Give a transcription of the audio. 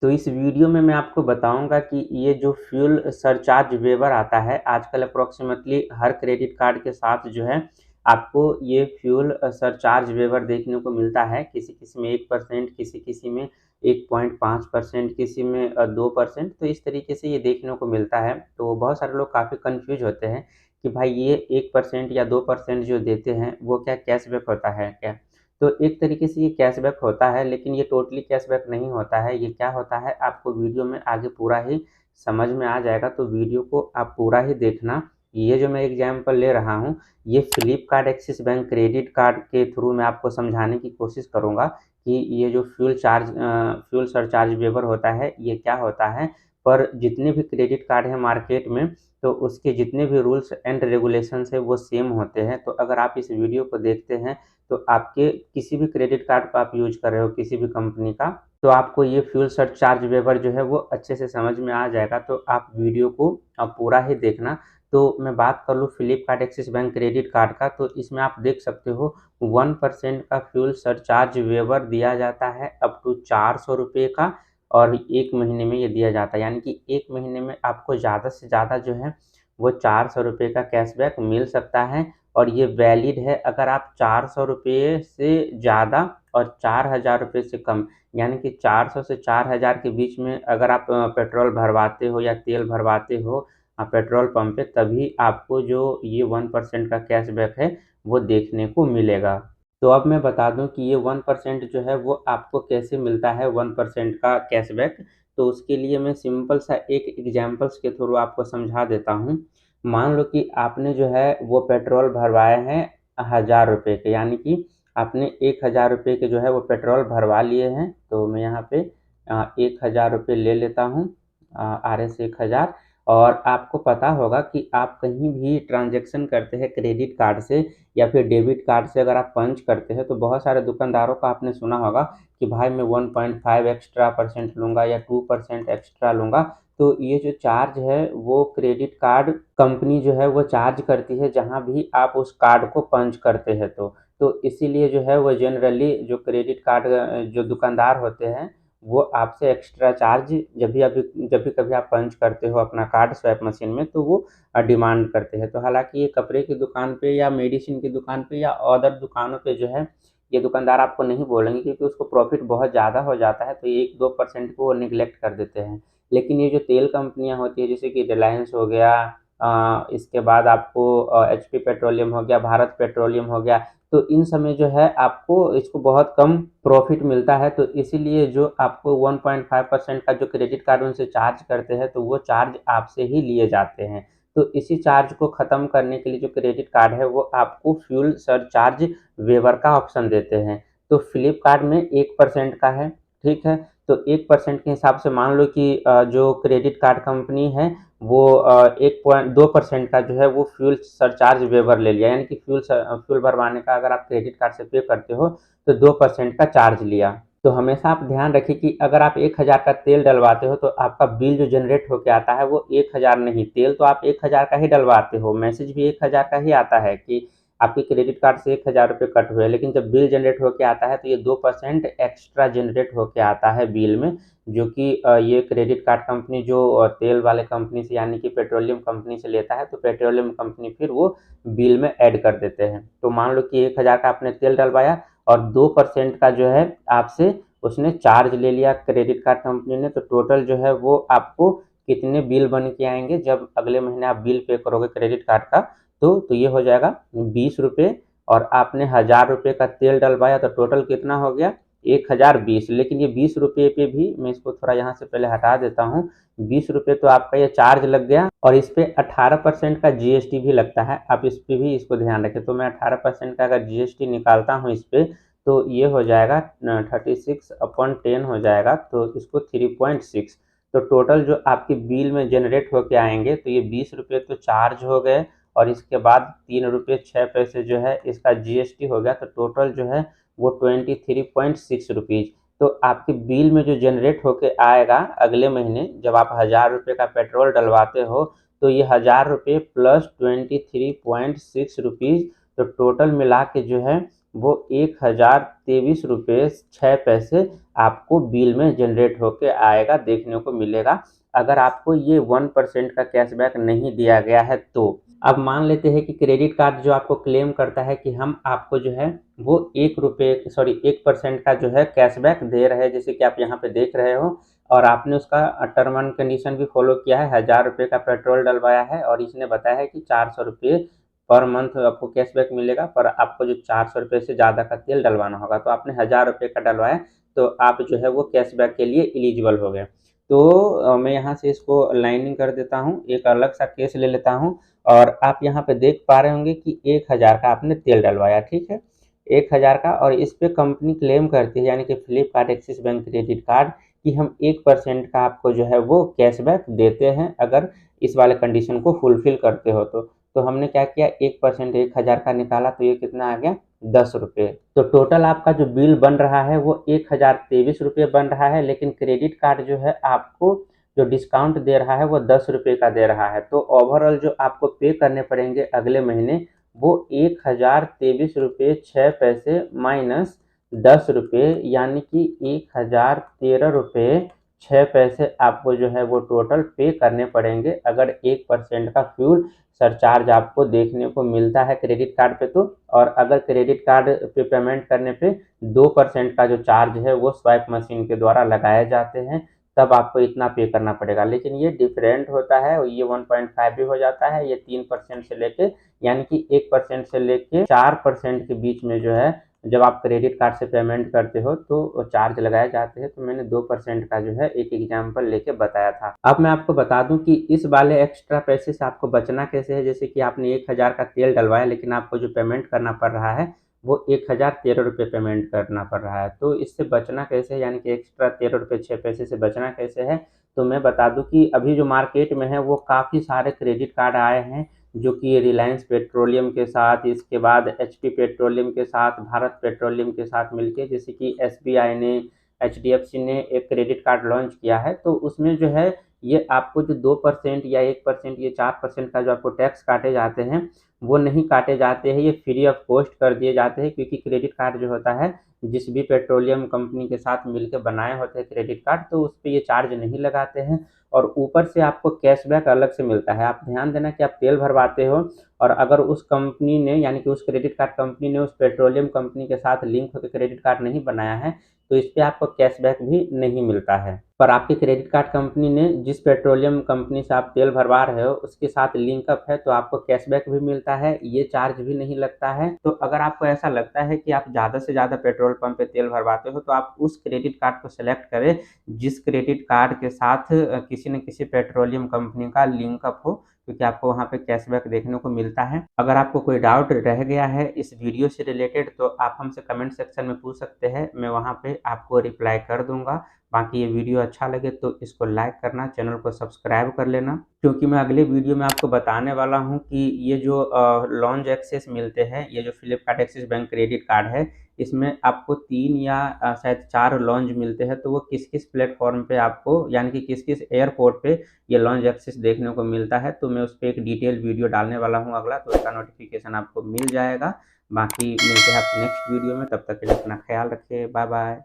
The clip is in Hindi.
तो इस वीडियो में मैं आपको बताऊंगा कि ये जो फ्यूल सरचार्ज वेवर आता है आजकल अप्रोक्सीमेटली हर क्रेडिट कार्ड के साथ जो है आपको ये फ्यूल सरचार्ज वेवर देखने को मिलता है। किसी किसी में 1%, किसी किसी में 1.5%, किसी में 2%। तो इस तरीके से ये देखने को मिलता है। तो बहुत सारे लोग काफ़ी कंफ्यूज होते हैं कि भाई ये 1% या 2% जो देते हैं वो क्या कैशबैक होता है क्या। तो एक तरीके से ये कैशबैक होता है, लेकिन ये टोटली कैशबैक नहीं होता है। ये क्या होता है आपको वीडियो में आगे पूरा ही समझ में आ जाएगा, तो वीडियो को आप पूरा ही देखना। ये जो मैं एग्जांपल ले रहा हूँ, ये Flipkart axis bank credit card के थ्रू मैं आपको समझाने की कोशिश करूँगा कि ये जो फ्यूल सरचार्ज वेवर होता है ये क्या होता है। पर जितने भी क्रेडिट कार्ड हैं मार्केट में, तो उसके जितने भी रूल्स एंड रेगुलेशंस है वो सेम होते हैं। तो अगर आप इस वीडियो को देखते हैं तो आपके किसी भी क्रेडिट कार्ड को आप यूज कर रहे हो किसी भी कंपनी का, तो आपको ये फ्यूल सरचार्ज वेवर जो है वो अच्छे से समझ में आ जाएगा। तो आप वीडियो को आप पूरा ही देखना। तो मैं बात कर लूँ Flipkart axis bank credit card का, तो इसमें आप देख सकते हो 1% का फ्यूल सरचार्ज वेवर दिया जाता है अप टू 400 रुपये का। और एक महीने में ये दिया जाता है, यानी कि एक महीने में आपको ज़्यादा से ज़्यादा जो है वो 400 रुपये का कैशबैक मिल सकता है। और ये वैलिड है अगर आप 400 रुपये से ज़्यादा और 4000 रुपये से कम, यानी कि 400 से 4000 के बीच में अगर आप पेट्रोल भरवाते हो या तेल भरवाते हो पेट्रोल पंप पे, तभी आपको जो ये 1% का कैशबैक है वो देखने को मिलेगा। तो अब मैं बता दूं कि ये 1% जो है वो आपको कैसे मिलता है 1% का कैशबैक। तो उसके लिए मैं सिंपल सा एक एग्जांपल्स के थ्रू आपको समझा देता हूँ। मान लो कि आपने जो है वो पेट्रोल भरवाए हैं 1000 रुपये के, यानी कि आपने 1000 रुपये के जो है वो पेट्रोल भरवा लिए हैं। तो मैं यहाँ पे 1000 रुपये ले लेता हूँ, RS 1000। और आपको पता होगा कि आप कहीं भी ट्रांजैक्शन करते हैं क्रेडिट कार्ड से या फिर डेबिट कार्ड से, अगर आप पंच करते हैं तो बहुत सारे दुकानदारों का आपने सुना होगा कि भाई मैं 1.5 एक्स्ट्रा परसेंट लूँगा या 2% एक्स्ट्रा लूँगा। तो ये जो चार्ज है वो क्रेडिट कार्ड कंपनी जो है वो चार्ज करती है जहाँ भी आप उस कार्ड को पंच करते हैं। तो इसीलिए जो है वो जनरली जो क्रेडिट कार्ड जो दुकानदार होते हैं वो आपसे एक्स्ट्रा चार्ज जब भी कभी आप पंच करते हो अपना कार्ड स्वैप मशीन में, तो वो डिमांड करते हैं। तो हालांकि ये कपड़े की दुकान पे या मेडिसिन की दुकान पे या अदर दुकानों पे जो है ये दुकानदार आपको नहीं बोलेंगे, क्योंकि उसको प्रॉफिट बहुत ज़्यादा हो जाता है, तो 1-2% को वो निगलेक्ट कर देते हैं। लेकिन ये जो तेल कंपनियां होती है जैसे कि रिलायंस हो गया, इसके बाद आपको HP पेट्रोलियम हो गया, भारत पेट्रोलियम हो गया, तो इन समय जो है आपको इसको बहुत कम प्रॉफिट मिलता है। तो इसीलिए जो आपको 1.5% का जो क्रेडिट कार्ड उनसे चार्ज करते हैं तो वो चार्ज आपसे ही लिए जाते हैं। तो इसी चार्ज को ख़त्म करने के लिए जो क्रेडिट कार्ड है वो आपको फ्यूल सरचार्ज वेवर का ऑप्शन देते हैं। तो फ्लिपकार्ट में 1% का है, ठीक है। तो 1% के हिसाब से मान लो कि जो क्रेडिट कार्ड कंपनी है वो 1.2% का जो है वो फ्यूल सरचार्ज वेवर ले लिया, यानी कि फ्यूल भरवाने का अगर आप क्रेडिट कार्ड से पे करते हो तो 2% का चार्ज लिया। तो हमेशा आप ध्यान रखिए कि अगर आप 1000 का तेल डलवाते हो तो आपका बिल जो जनरेट होकर आता है वो 1000 नहीं, तेल तो आप 1000 का ही डलवाते हो, मैसेज भी 1000 का ही आता है कि आपके क्रेडिट कार्ड से 1000 रुपये कट हुए, लेकिन जब बिल जनरेट होकर आता है तो ये 2% एक्स्ट्रा जनरेट होकर आता है बिल में, जो कि ये क्रेडिट कार्ड कंपनी जो तेल वाले कंपनी से यानी कि पेट्रोलियम कंपनी से लेता है, तो पेट्रोलियम कंपनी फिर वो बिल में ऐड कर देते हैं। तो मान लो कि 1000 का आपने तेल डलवाया और 2% का जो है आपसे उसने चार्ज ले लिया क्रेडिट कार्ड कंपनी ने, तो टोटल जो है वो आपको कितने बिल बन के आएंगे जब अगले महीने आप बिल पे करोगे क्रेडिट कार्ड का, तो ये हो जाएगा 20 रुपये। और आपने 1000 रुपये का तेल डलवाया तो टोटल कितना हो गया 1020। लेकिन ये 20 रुपये पे भी मैं इसको थोड़ा यहाँ से पहले हटा देता हूँ। 20 रुपये तो आपका ये चार्ज लग गया और इस पे 18% का GST भी लगता है, आप इस पे भी इसको ध्यान रखें। तो मैं 18% का अगर GST निकालता हूँ इस पे तो ये हो जाएगा 36/10 हो जाएगा, तो इसको 3.6। तो टोटल जो आपकी बिल में जनरेट होके आएंगे तो ये 20 रुपये तो चार्ज हो गए और इसके बाद 3 रुपये 6 पैसे जो है इसका GST हो गया, तो टोटल जो है वो 23.6 रुपीज़। तो आपके बिल में जो जनरेट होके आएगा अगले महीने जब आप 1000 रुपये का पेट्रोल डलवाते हो, तो ये 1000 रुपये प्लस 23.6 रुपीज़, तो टोटल मिला के जो है वो 1023 रुपये 6 पैसे आपको बिल में जनरेट होके आएगा, देखने को मिलेगा, अगर आपको ये 1% का कैशबैक नहीं दिया गया है तो। अब मान लेते हैं कि क्रेडिट कार्ड जो आपको क्लेम करता है कि हम आपको जो है वो 1% का जो है कैशबैक दे रहे हैं, जैसे कि आप यहाँ पे देख रहे हो, और आपने उसका टर्म एंड कंडीशन भी फॉलो किया है, 1000 रुपये का पेट्रोल डलवाया है और इसने बताया है कि 400 रुपये पर मंथ आपको कैशबैक मिलेगा, पर आपको जो 400 रुपये से ज़्यादा का तेल डलवाना होगा, तो आपने 1000 रुपये का डलवाया तो आप जो है वो कैशबैक के लिए एलिजिबल हो गए। तो मैं यहाँ से इसको लाइनिंग कर देता हूँ, एक अलग सा केस ले लेता हूँ, और आप यहाँ पे देख पा रहे होंगे कि 1000 का आपने तेल डलवाया, ठीक है, 1000 का, और इस पे कंपनी क्लेम करती है, यानी कि Flipkart axis bank credit card, कि हम 1% का आपको जो है वो कैशबैक देते हैं अगर इस वाले कंडीशन को फुलफिल करते हो तो हमने क्या किया, 1% 1000 का निकाला तो ये कितना आ गया, 10 रुपये। तो टोटल आपका जो बिल बन रहा है वो 1023 रुपये बन रहा है, लेकिन क्रेडिट कार्ड जो है आपको जो डिस्काउंट दे रहा है वो 10 रुपये का दे रहा है। तो ओवरऑल जो आपको पे करने पड़ेंगे अगले महीने वो 1023 रुपये 6 पैसे माइनस 10 रुपये, यानी कि 1013 रुपये 6 पैसे आपको जो है वो टोटल पे करने पड़ेंगे अगर 1% का फ्यूल सरचार्ज आपको देखने को मिलता है क्रेडिट कार्ड पे तो। और अगर क्रेडिट कार्ड पे पेमेंट करने पे 2% का जो चार्ज है वो स्वाइप मशीन के द्वारा लगाए जाते हैं, तब आपको इतना पे करना पड़ेगा। लेकिन ये डिफरेंट होता है, ये 1.5 भी हो जाता है, ये 3% से लेके, यानी कि 1% से लेके 4% के बीच में जो है जब आप क्रेडिट कार्ड से पेमेंट करते हो तो चार्ज लगाए जाते हैं। तो मैंने 2% का जो है एक एग्जाम्पल लेके बताया था। अब मैं आपको बता दूं कि इस वाले एक्स्ट्रा पैसे से आपको बचना कैसे है। जैसे कि आपने 1000 का तेल डलवाया, लेकिन आपको जो पेमेंट करना पड़ रहा है वो 1013 रुपये पेमेंट करना पड़ रहा है, तो इससे बचना कैसे है, यानी कि एक्स्ट्रा 13 रुपये 6 पैसे से बचना कैसे है। तो मैं बता दूं कि अभी जो मार्केट में है वो काफ़ी सारे क्रेडिट कार्ड आए हैं, जो कि रिलायंस पेट्रोलियम के साथ, इसके बाद एचपी पेट्रोलियम के साथ, भारत पेट्रोलियम के साथ मिलके, जैसे कि एसबीआई ने, एचडीएफसी ने एक क्रेडिट कार्ड लॉन्च किया है, तो उसमें जो है ये आपको जो 2% या 1%, ये 4% का जो आपको टैक्स काटे जाते हैं वो नहीं काटे जाते हैं, ये फ्री ऑफ कॉस्ट कर दिए जाते हैं, क्योंकि क्रेडिट कार्ड जो होता है जिस भी पेट्रोलियम कंपनी के साथ मिलकर बनाए होते हैं क्रेडिट कार्ड, तो उस पर ये चार्ज नहीं लगाते हैं, और ऊपर से आपको कैशबैक अलग से मिलता है। आप ध्यान देना कि आप तेल भरवाते हो और अगर उस कंपनी ने, यानी कि उस क्रेडिट कार्ड कंपनी ने उस पेट्रोलियम कंपनी के साथ लिंक होकर क्रेडिट कार्ड नहीं बनाया है, तो इस पे आपको कैशबैक भी नहीं मिलता है। पर आपकी क्रेडिट कार्ड कंपनी ने जिस पेट्रोलियम कंपनी से आप तेल भरवा रहे हो उसके साथ लिंकअप है, तो आपको कैशबैक भी मिलता है, ये चार्ज भी नहीं लगता है। तो अगर आपको ऐसा लगता है कि आप ज़्यादा से ज़्यादा पेट्रोल पंप पे तेल भरवाते हो, तो आप उस क्रेडिट कार्ड को सिलेक्ट करें जिस क्रेडिट कार्ड के साथ किसी न किसी पेट्रोलियम कंपनी का लिंकअप हो, क्योंकि आपको वहाँ पे कैशबैक देखने को मिलता है। अगर आपको कोई डाउट रह गया है इस वीडियो से रिलेटेड तो आप हमसे कमेंट सेक्शन में पूछ सकते हैं, मैं वहाँ पे आपको रिप्लाई कर दूंगा। बाकी ये वीडियो अच्छा लगे तो इसको लाइक करना, चैनल को सब्सक्राइब कर लेना, क्योंकि मैं अगले वीडियो में आपको बताने वाला हूँ कि ये जो लॉन्ज एक्सेस मिलते हैं, ये जो Flipkart axis bank credit card है, इसमें आपको 3 या शायद 4 लॉन्ज मिलते हैं, तो वो किस किस प्लेटफॉर्म पे आपको, यानी कि किस किस एयरपोर्ट पे ये लॉन्ज एक्सेस देखने को मिलता है, तो मैं उस पर एक डिटेल वीडियो डालने वाला हूँ अगला, तो उसका नोटिफिकेशन आपको मिल जाएगा। बाकी मिलते हैं आपसे नेक्स्ट वीडियो में, तब तक के लिए अपना ख्याल रखिए, बाय बाय।